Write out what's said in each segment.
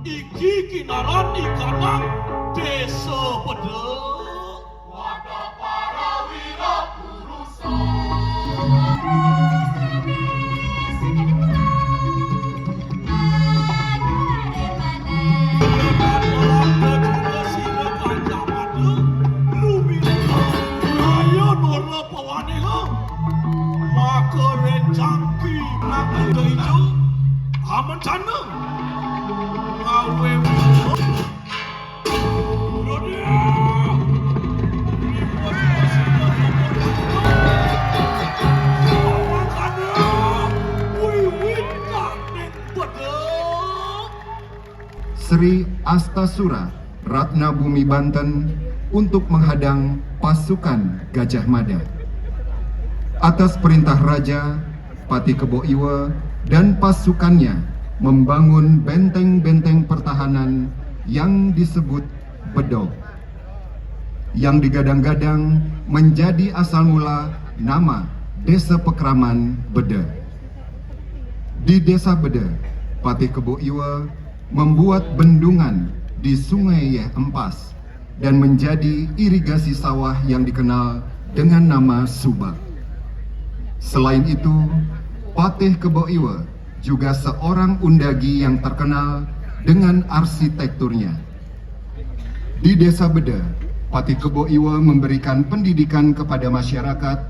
iki kinaran ikanang desa Bedek. Wadah para wira purusa. Aman sana ngawe Sri Astasura Ratna Bumi Banten untuk menghadang pasukan Gajah Mada. Atas perintah Raja, Pati Kebo Iwa dan pasukannya membangun benteng-benteng pertahanan yang disebut Bedog, yang digadang-gadang menjadi asal mula nama Desa Pekraman Bede. Di Desa Bede, Pati Kebo Iwa membuat bendungan di Sungai Yeh Empas dan menjadi irigasi sawah yang dikenal dengan nama Subak. Selain itu, Patih Kebo Iwa juga seorang undagi yang terkenal dengan arsitekturnya. Di Desa Bede, Patih Kebo Iwa memberikan pendidikan kepada masyarakat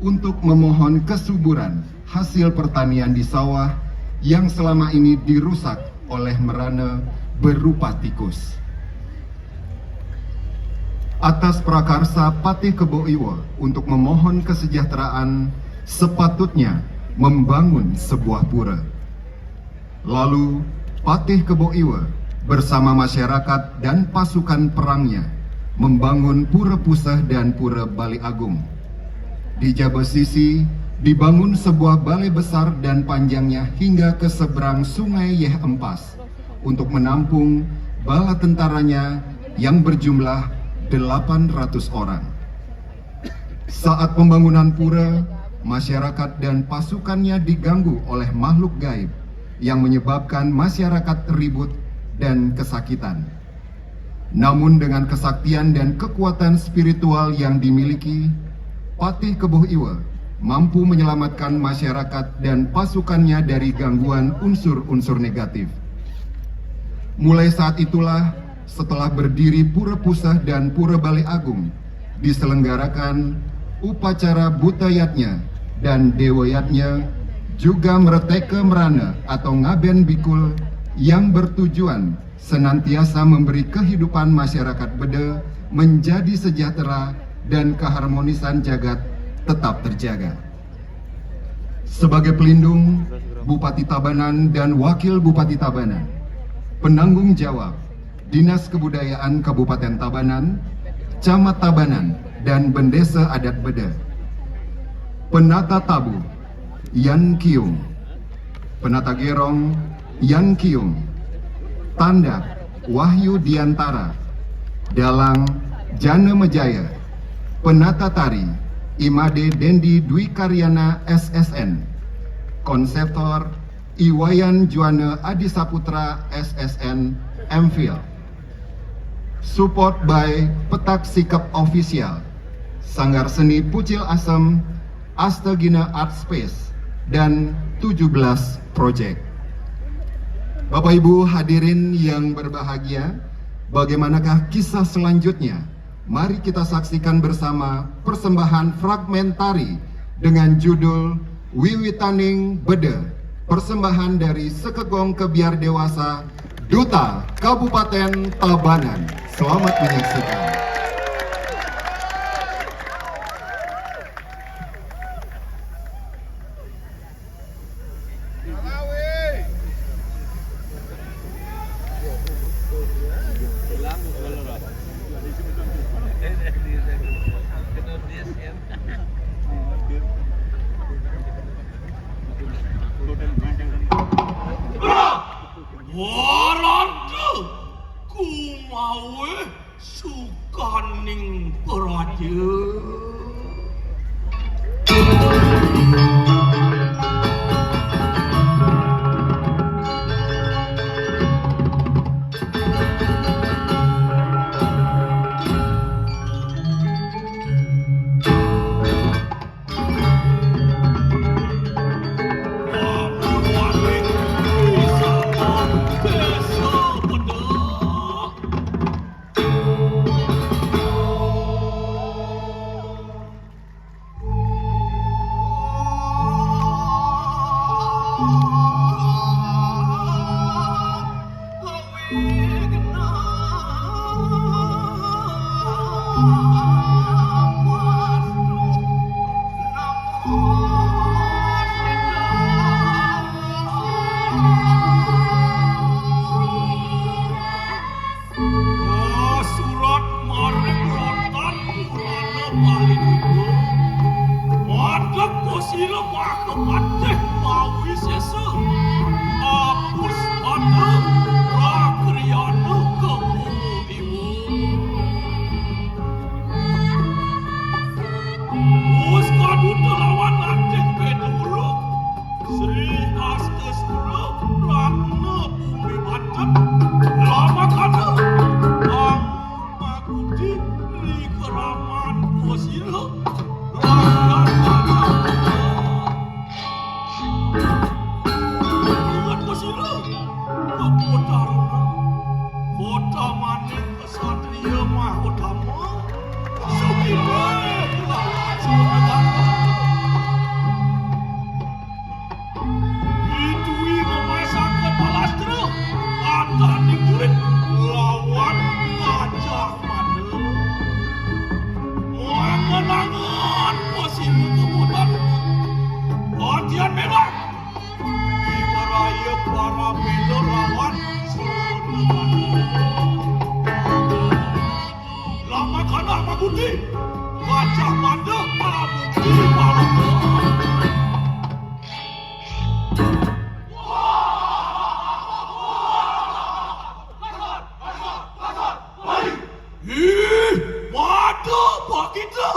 untuk memohon kesuburan hasil pertanian di sawah yang selama ini dirusak oleh merana berupa tikus. Atas prakarsa Patih Kebo Iwa untuk memohon kesejahteraan, sepatutnya membangun sebuah pura. Lalu Patih Kebo Iwa bersama masyarakat dan pasukan perangnya membangun Pura Puseh dan Pura Bali Agung. Di Jabesisi dibangun sebuah balai besar dan panjangnya hingga ke seberang Sungai Yeh Empas untuk menampung bala tentaranya yang berjumlah 800 orang. Saat pembangunan pura, masyarakat dan pasukannya diganggu oleh makhluk gaib yang menyebabkan masyarakat ribut dan kesakitan. Namun dengan kesaktian dan kekuatan spiritual yang dimiliki, Patih Kebo Iwa mampu menyelamatkan masyarakat dan pasukannya dari gangguan unsur-unsur negatif. Mulai saat itulah, setelah berdiri Pura Puseh dan Pura Bali Agung, diselenggarakan upacara butayatnya dan dewayatnya, juga mereteke merana atau ngaben bikul yang bertujuan senantiasa memberi kehidupan masyarakat Bede menjadi sejahtera dan keharmonisan jagat tetap terjaga. Sebagai pelindung, Bupati Tabanan dan Wakil Bupati Tabanan, penanggung jawab Dinas Kebudayaan Kabupaten Tabanan, Camat Tabanan, dan Bendesa Adat Bede, Penata Tabu Yan Kiung, Penata Gerong Yan Kiung, Tandak Wahyu Diantara, Dalang Jana Mejaya, Penata Tari Imade Dendi Dwi Karyana SSN, Konseptor Iwayan Juana Adi Saputra SSN MPhil. Support by Petak Sikap Official, Sanggar Seni Pucil Asem, Astagina Art Space, dan 17 Project. Bapak Ibu hadirin yang berbahagia, bagaimanakah kisah selanjutnya? Mari kita saksikan bersama persembahan fragmen tari dengan judul Wiwitaning Bede, persembahan dari Sekegong Kebiar Dewasa Duta Kabupaten Tabanan. Selamat menyaksikan. Warante kumawe sukaning praja. Oh, surat marek rotan purana paling itu. Wadah posila maka pateh mawi sesa. Apus pada rakyana kemudimu. Us kadu telawan anteng pedulu. Sri Asta Sura Ratna Bumi Bacan. Lama kada Maguti Ri Keraman Posila Rakyat kada Ingat Posila Kepotaruna Kota maning kesatria mahutama Sukile Kelawan Sukilana Idui memasakkan palastra Antani kulit lawan Gajah Mada Mengenangan posisi kemudian Latihan merah Iwaraya para bela lawan Lama kana Maguti Gajah Mada Amuki Palaka Waduh, Pak kita.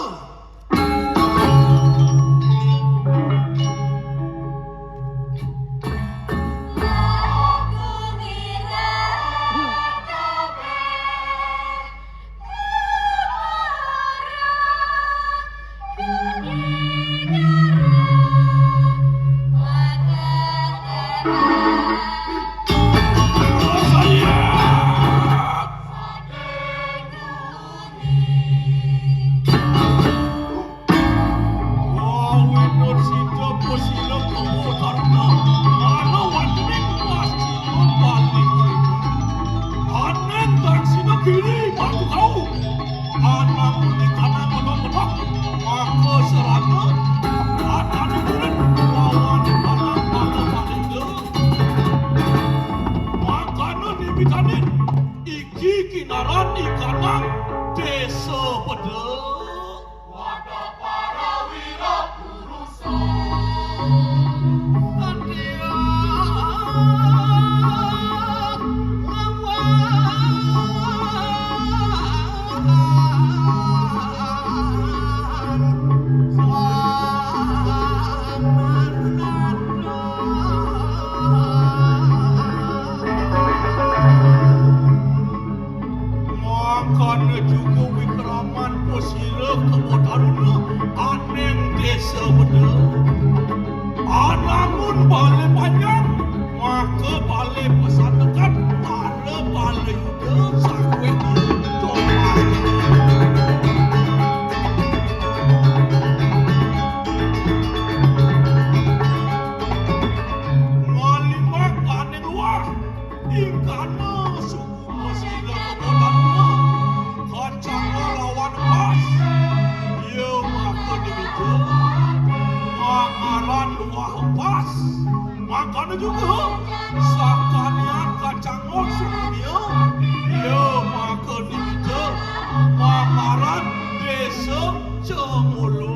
Iki kinaran ikanang desa Pedek. Wadah para wira kurusa. Makanya juga wikraman posila kemotaruna aneng desa Pedek. Anamun balik panjang, maka balik pesan dekat, ada balik juga sakwe doang. Ngalimak aneh luar, ingkana suku posila kemotaruna, kacang lawan emas, ya maka demikian. Pangaran luah empas makanya juga sakanian kacang sukunya ya maka dimita pangaran desa Cemulu.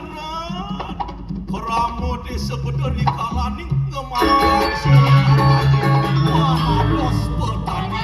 Kanan Keramo desa berderi kalaning Ngematian Sultan Mahados petani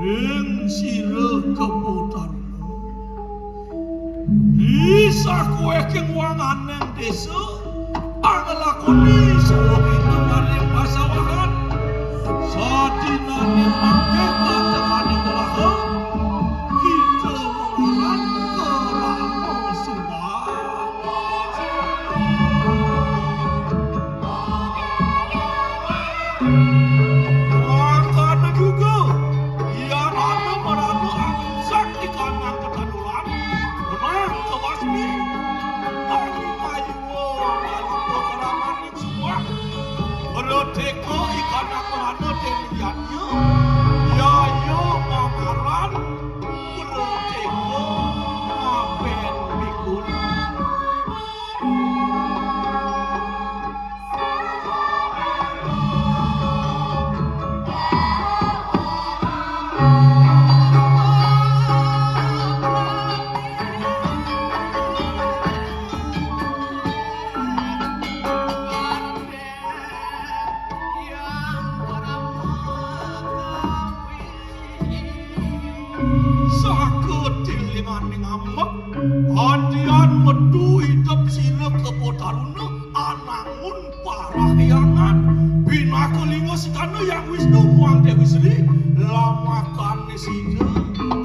Ing sira keputarna bisa kowe keng wanganing desa panglakoni suwi maring pasawahan sadinane mangke katekaning delaha kita wangan kerana suwah di sini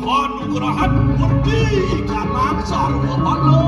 kanugrahan budi kanan sarwa balo.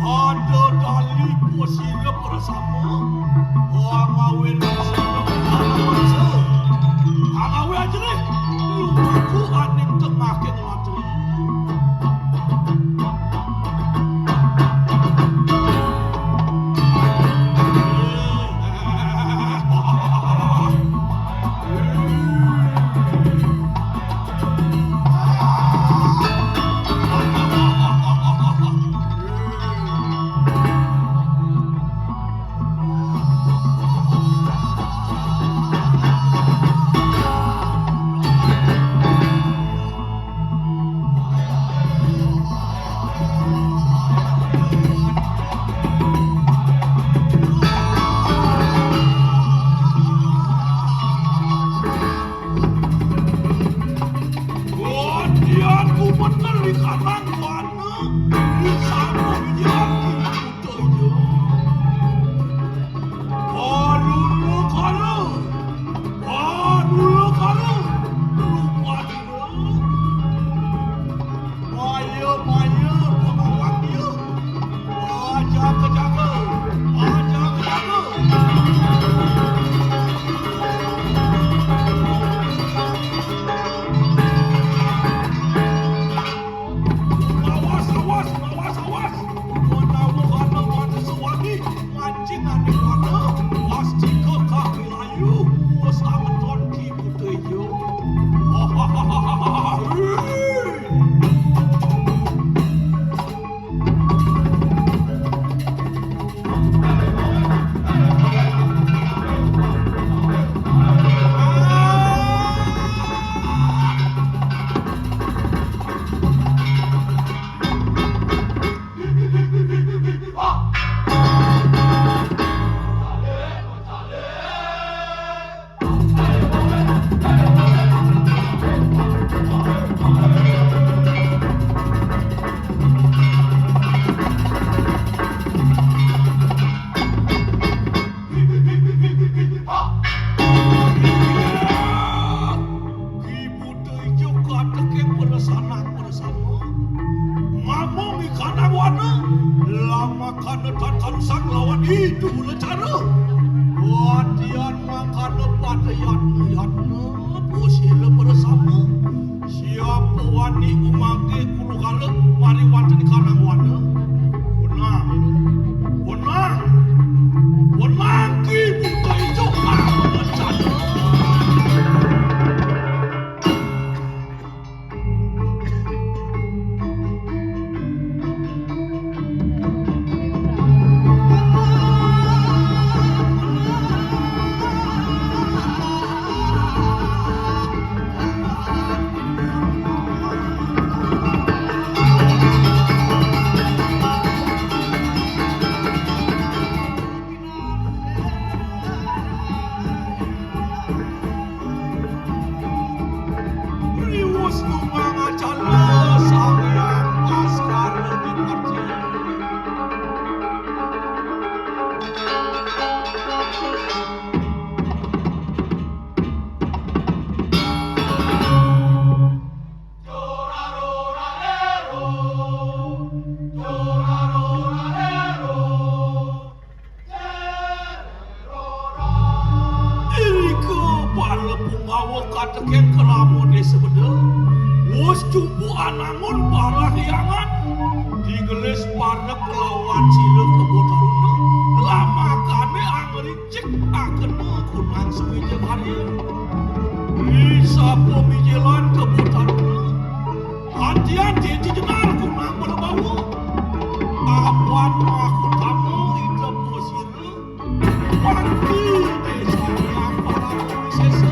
Ada dali posisi bersama orang awin Angawe aja nih, lumaku aning tengah ke ngelatri. bawa katakan kelamun di sebeda. Wos jumpu anangun barah yangan. Digelis pada kelawan sila kebotaruna. Lama kane angericik akan kunang semeja karya. Bisa pemijelan kebotaruna. Hati-hati jenar kunang berbawa. Apan aku kamu hidup posira. Wanti desa yang para wisesa.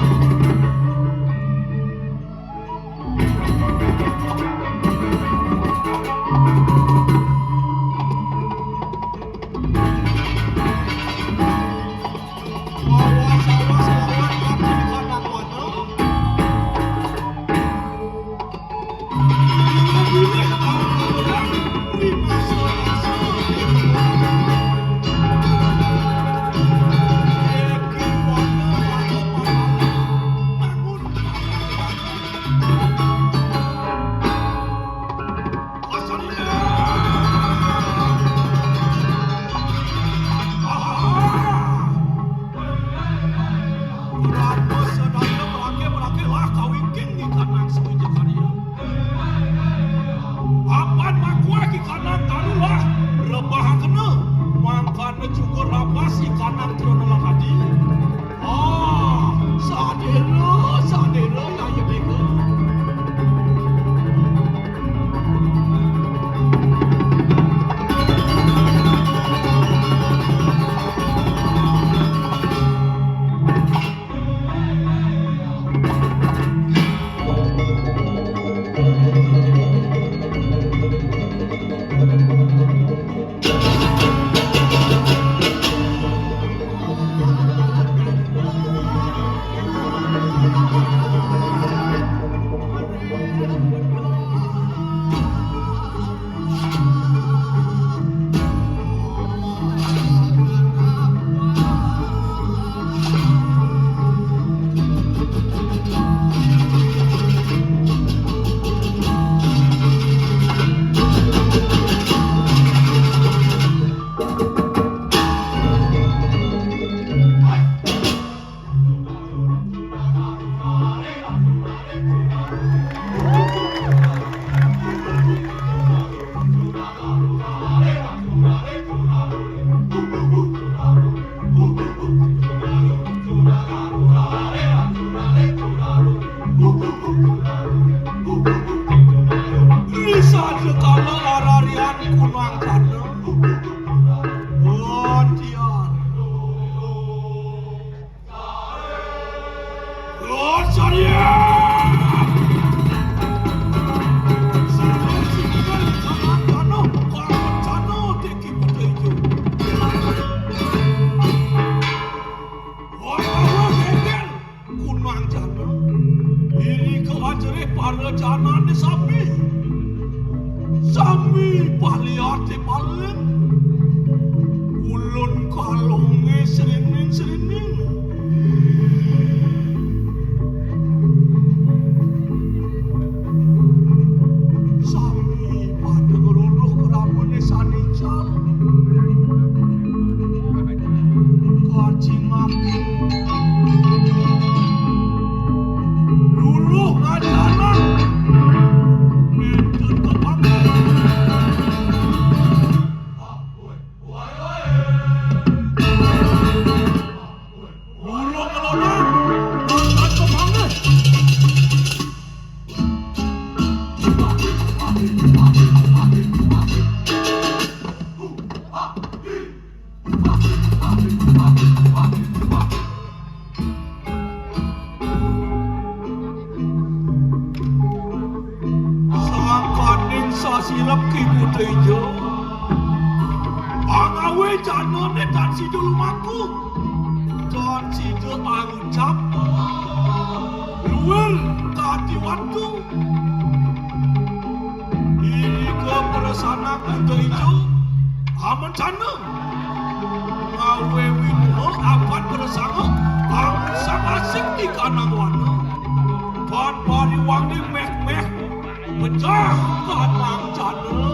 silap ki putejo angawe janone dan si dulumaku dan si de arucap luar tadi waktu ini ke persana putejo aman cana ngawe wino apat persana sang asik di kanan wana dan pariwang di meh-meh pecah kanang jana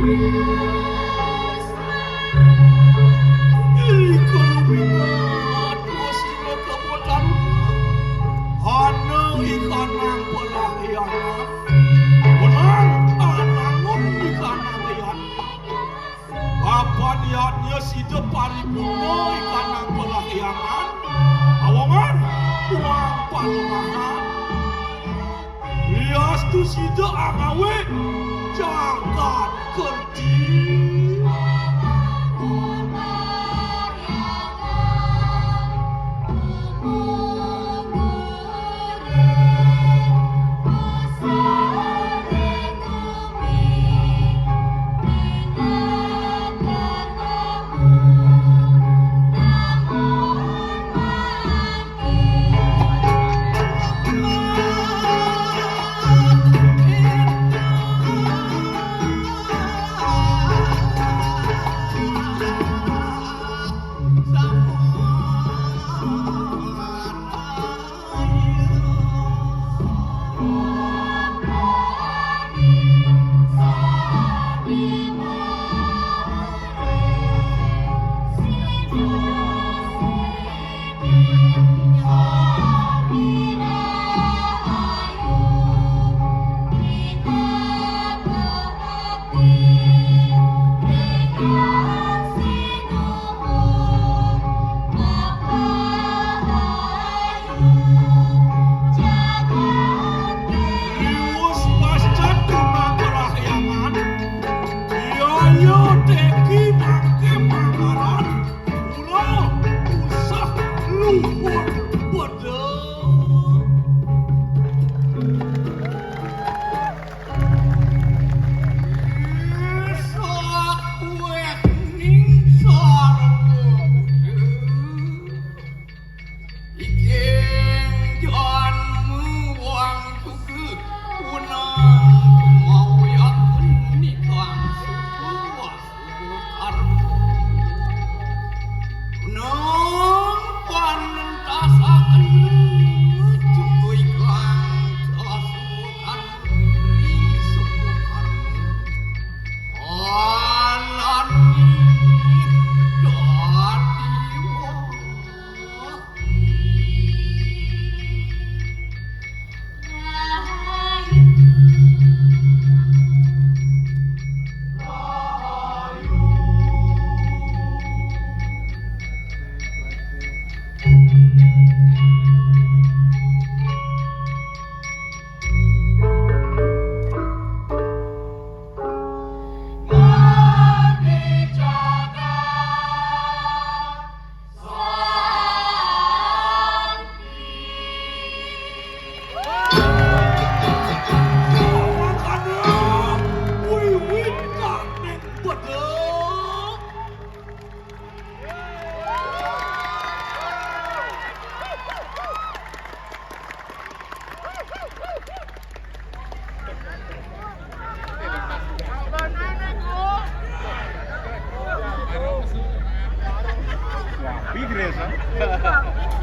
Ikaw binat mo sila kamutan. Hana ikanang palahiyanan. Menang anangon ikanang liyan. Apa niatnya si paripurna ikanang palahiyanan. Awangan uang palemahan. Lias tu si angawe jagat kerti. Big race, huh?